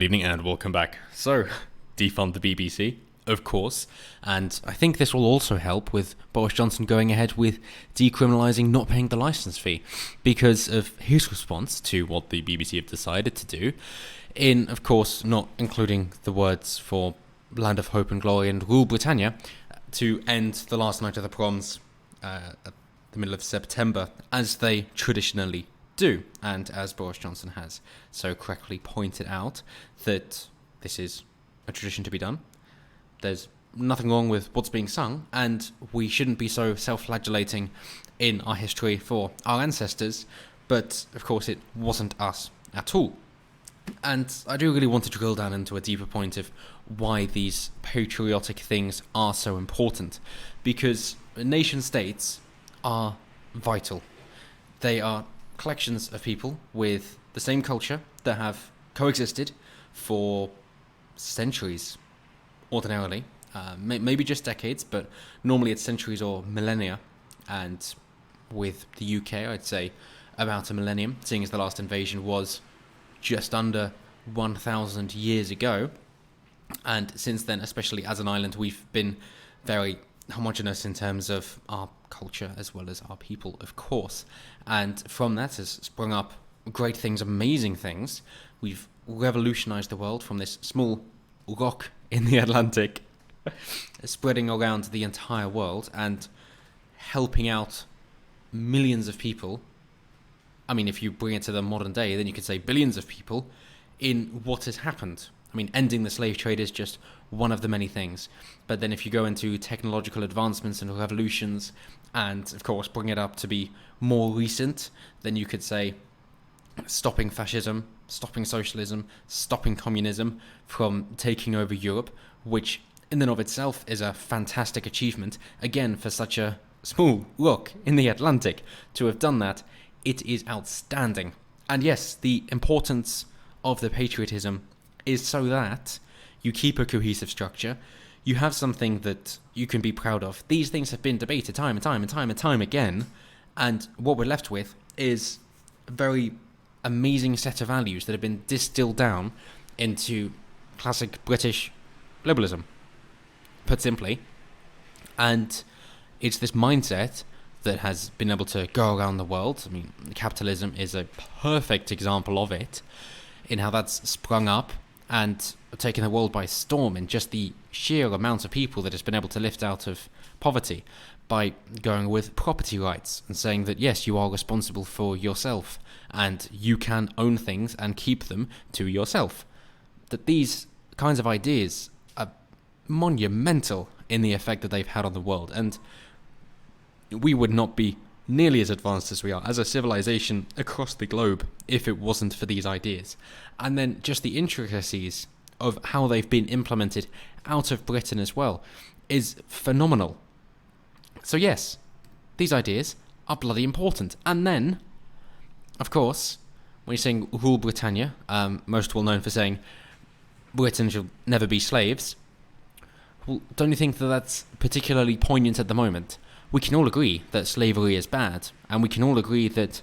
Good evening and welcome back. So, defund the BBC, of course, and I think this will also help with Boris Johnson going ahead with decriminalising not paying the licence fee because of his response to what the BBC have decided to do, in, of course, not including the words for Land of Hope and Glory and Rule Britannia, to end the last night of the proms at the middle of September, as they traditionally do, and as Boris Johnson has so correctly pointed out, that this is a tradition to be done. There's nothing wrong with what's being sung, and we shouldn't be so self-flagellating in our history for our ancestors, but of course it wasn't us at all. And I do really want to drill down into a deeper point of why these patriotic things are so important, because nation states are vital. They are collections of people with the same culture that have coexisted for centuries, ordinarily. Maybe just decades, but normally it's centuries or millennia. And with the UK, I'd say about a millennium, seeing as the last invasion was just under 1,000 years ago. And since then, especially as an island, we've been very homogenous in terms of our culture as well as our people, of course. And from that has sprung up great things, amazing things. We've revolutionized the world from this small rock in the Atlantic, spreading around the entire world and helping out millions of people. I mean, if you bring it to the modern day, then you could say billions of people in what has happened. I mean, ending the slave trade is just one of the many things. But then if you go into technological advancements and revolutions, and of course bring it up to be more recent, then you could say stopping fascism, stopping socialism, stopping communism from taking over Europe, which in and of itself is a fantastic achievement. Again, for such a small rock in the Atlantic to have done that, it is outstanding. And yes, the importance of the patriotism is so that you keep a cohesive structure, you have something that you can be proud of. These things have been debated time and time again, and what we're left with is a very amazing set of values that have been distilled down into classic British liberalism, put simply. And it's this mindset that has been able to go around the world. I mean, capitalism is a perfect example of it, in how that's sprung up and taken the world by storm in just the sheer amount of people that it's been able to lift out of poverty by going with property rights and saying that, yes, you are responsible for yourself and you can own things and keep them to yourself. That these kinds of ideas are monumental in the effect that they've had on the world, and we would not be nearly as advanced as we are as a civilization across the globe if it wasn't for these ideas. And then just the intricacies of how they've been implemented out of Britain as well is phenomenal. So yes, these ideas are bloody important. And then, of course, when you're saying Rule Britannia, most well known for saying Britain shall never be slaves, well, don't you think that that's particularly poignant at the moment? We can all agree that slavery is bad, and we can all agree that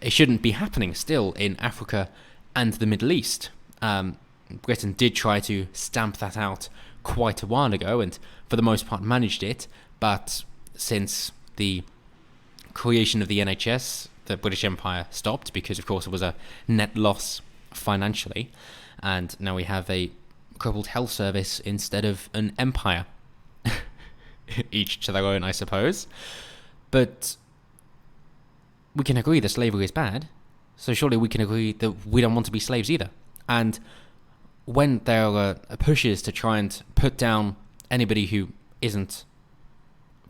it shouldn't be happening still in Africa and the Middle East. Britain did try to stamp that out quite a while ago, and for the most part managed it, but since the creation of the NHS, the British Empire stopped, because of course it was a net loss financially, and now we have a crippled health service instead of an empire. Each to their own, I suppose. But we can agree that slavery is bad, so surely we can agree that we don't want to be slaves either. And when there are pushes to try and put down anybody who isn't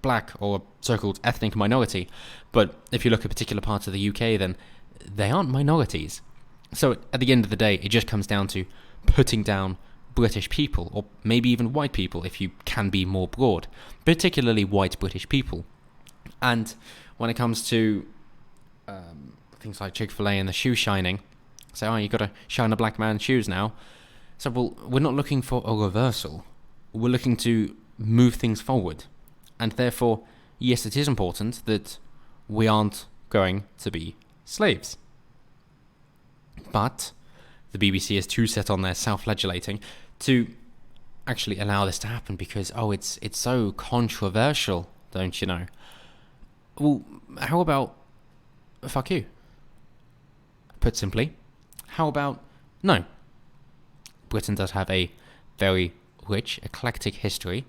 black or a so-called ethnic minority, but if you look at particular parts of the UK, then they aren't minorities. So at the end of the day, it just comes down to putting down British people, or maybe even white people if you can be more broad, particularly white British people. And when it comes to things like Chick-fil-A and the shoe shining, say, oh, you got to shine a black man's shoes now. So, well, we're not looking for a reversal. We're looking to move things forward. And therefore, yes, it is important that we aren't going to be slaves. But the BBC is too set on their self-flagellating to actually allow this to happen because, it's so controversial, don't you know? Well, how about fuck you? Put simply, how about no? Britain does have a very rich, eclectic history,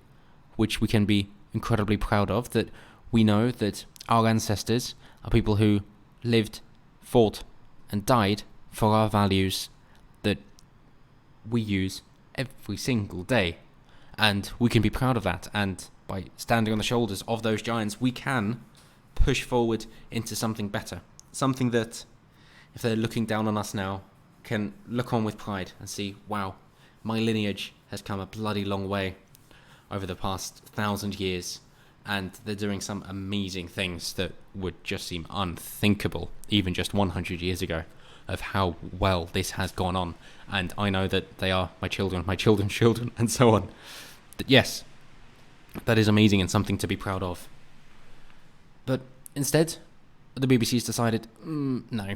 which we can be incredibly proud of, that we know that our ancestors are people who lived, fought, and died for our values that we use every single day. And we can be proud of that, and by standing on the shoulders of those giants, we can push forward into something better. Something that, if they're looking down on us now, can look on with pride and see, wow, my lineage has come a bloody long way over the past 1,000 years, and they're doing some amazing things that would just seem unthinkable even just 100 years ago, of how well this has gone on. And I know that they are my children's children, and so on. But yes, that is amazing and something to be proud of. But instead, the BBC's decided, no.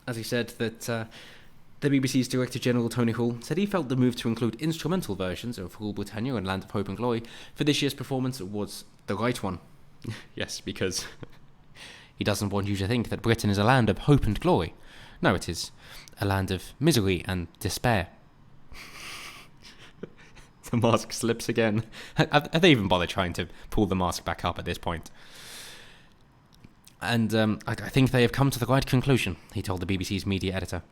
As he said, that the BBC's Director General Tony Hall said he felt the move to include instrumental versions of Rule Britannia and Land of Hope and Glory for this year's performance was the right one. Yes, because he doesn't want you to think that Britain is a land of hope and glory. No, it is a land of misery and despair. The mask slips again. Have they even bothered trying to pull the mask back up at this point? And I think they have come to the right conclusion, he told the BBC's media editor.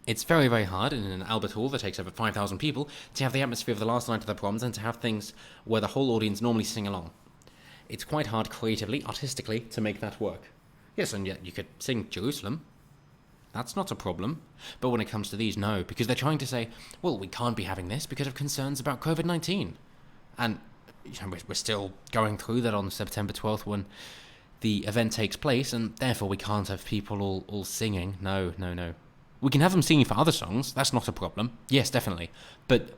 It's very, very hard in an Albert Hall that takes over 5,000 people to have the atmosphere of the last night of the proms and to have things where the whole audience normally sing along. It's quite hard creatively, artistically, to make that work. Yes, and yet you could sing Jerusalem. That's not a problem. But when it comes to these, no, because they're trying to say, well, we can't be having this because of concerns about COVID-19. And we're still going through that on September 12th when the event takes place, and therefore we can't have people all singing. No. We can have them singing for other songs. That's not a problem. Yes, definitely. But,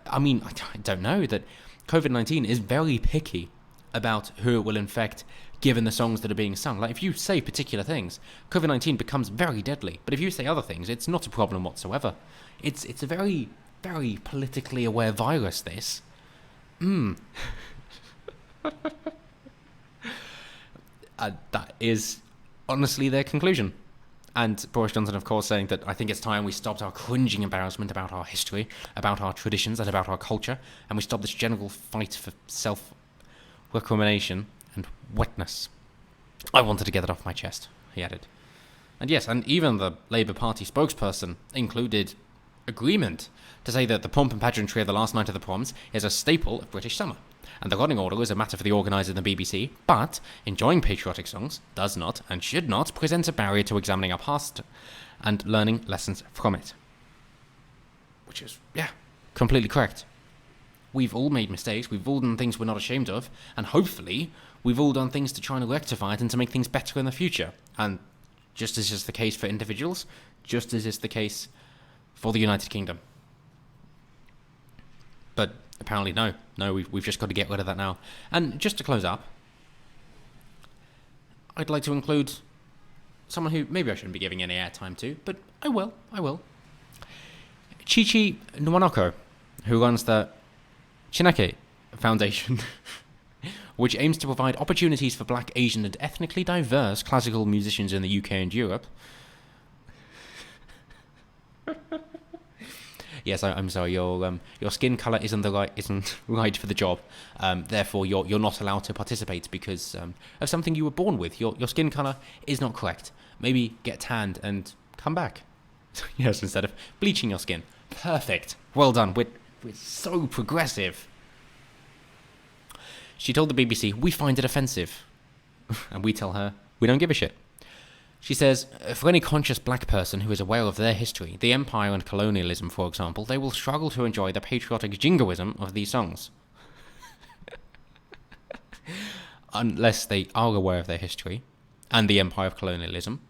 I mean, I don't know, that COVID-19 is very picky about who it will infect given the songs that are being sung. Like, if you say particular things, COVID-19 becomes very deadly. But if you say other things, it's not a problem whatsoever. It's a very, very politically aware virus, this. That is honestly their conclusion. And Boris Johnson, of course, saying that I think it's time we stopped our cringing embarrassment about our history, about our traditions, and about our culture, and we stopped this general fight for self-recrimination and wetness. I wanted to get it off my chest, he added. And yes, and even the Labour Party spokesperson included agreement to say that the pomp and pageantry of the last night of the proms is a staple of British summer, and the running order is a matter for the organisers and the BBC, but enjoying patriotic songs does not and should not present a barrier to examining our past and learning lessons from it. Which is, completely correct. We've all made mistakes, we've all done things we're not ashamed of, and hopefully we've all done things to try and rectify it and to make things better in the future. And just as is the case for individuals, just as is the case for the United Kingdom. But apparently no, we've just got to get rid of that now. And just to close up, I'd like to include someone who maybe I shouldn't be giving any airtime to, but I will. Chichi Nwanoko, who runs the Chineke Foundation, which aims to provide opportunities for black, Asian and ethnically diverse classical musicians in the UK and Europe. Yes, I'm sorry. Your skin color isn't right for the job. Therefore, you're not allowed to participate because of something you were born with. Your skin color is not correct. Maybe get tanned and come back. Yes, instead of bleaching your skin. Perfect. Well done. We're so progressive. She told the BBC, "We find it offensive," and we tell her we don't give a shit. She says, for any conscious black person who is aware of their history, the empire and colonialism, for example, they will struggle to enjoy the patriotic jingoism of these songs. Unless they are aware of their history and the empire of colonialism,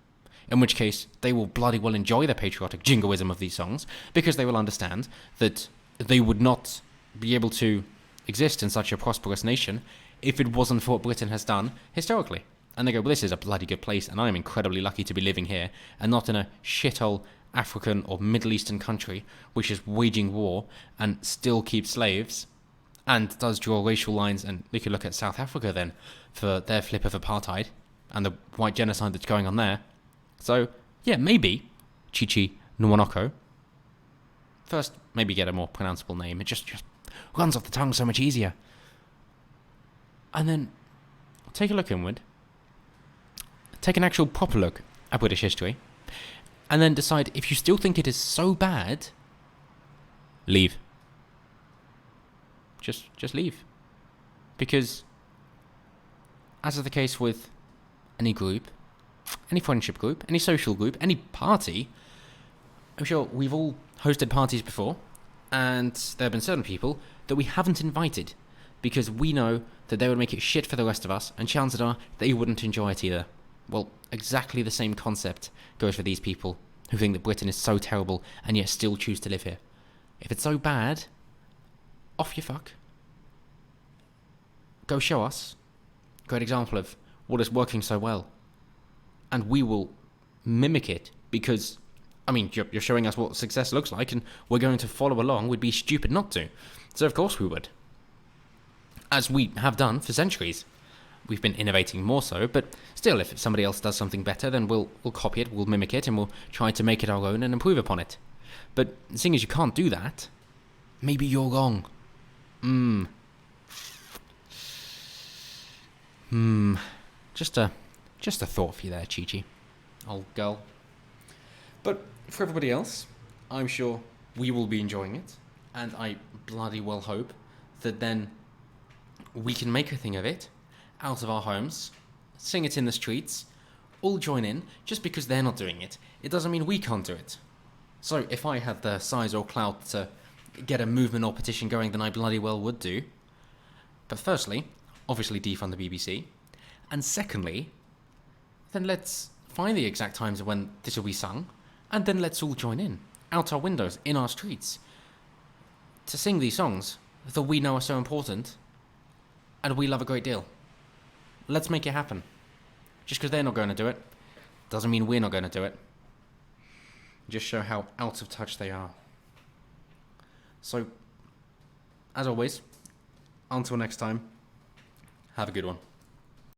in which case they will bloody well enjoy the patriotic jingoism of these songs, because they will understand that they would not be able to exist in such a prosperous nation if it wasn't for what Britain has done historically. And they go, well, this is a bloody good place, and I am incredibly lucky to be living here, and not in a shithole African or Middle Eastern country which is waging war and still keeps slaves and does draw racial lines, and we could look at South Africa then for their flip of apartheid and the white genocide that's going on there. So, yeah, maybe Chichi Nwanoko. First, maybe get a more pronounceable name. It just runs off the tongue so much easier. And then take a look inward. Take an actual proper look at British history. And then decide if you still think it is so bad, leave. Just leave. Because, as is the case with any group, any friendship group, any social group, any party, I'm sure we've all hosted parties before, and there have been certain people that we haven't invited because we know that they would make it shit for the rest of us, and chances are they wouldn't enjoy it either. Well, exactly the same concept goes for these people who think that Britain is so terrible and yet still choose to live here. If it's so bad, off you fuck. Go show us a great example of what is working so well, and we will mimic it because, I mean, you're showing us what success looks like, and we're going to follow along. We'd be stupid not to. So of course we would. As we have done for centuries. We've been innovating more so, but still, if somebody else does something better, then we'll copy it, we'll mimic it, and we'll try to make it our own and improve upon it. But seeing as you can't do that, maybe you're wrong. Just a thought for you there, Chi-Chi, old girl. But for everybody else, I'm sure we will be enjoying it, and I bloody well hope that then we can make a thing of it, out of our homes, sing it in the streets, all join in. Just because they're not doing it, it doesn't mean we can't do it. So if I had the size or clout to get a movement or petition going, then I bloody well would do. But firstly, obviously defund the BBC, and secondly, then let's find the exact times when this will be sung, and then let's all join in, out our windows, in our streets, to sing these songs that we know are so important, and we love a great deal. Let's make it happen. Just because they're not going to do it, doesn't mean we're not going to do it. Just show how out of touch they are. So, as always, until next time, have a good one.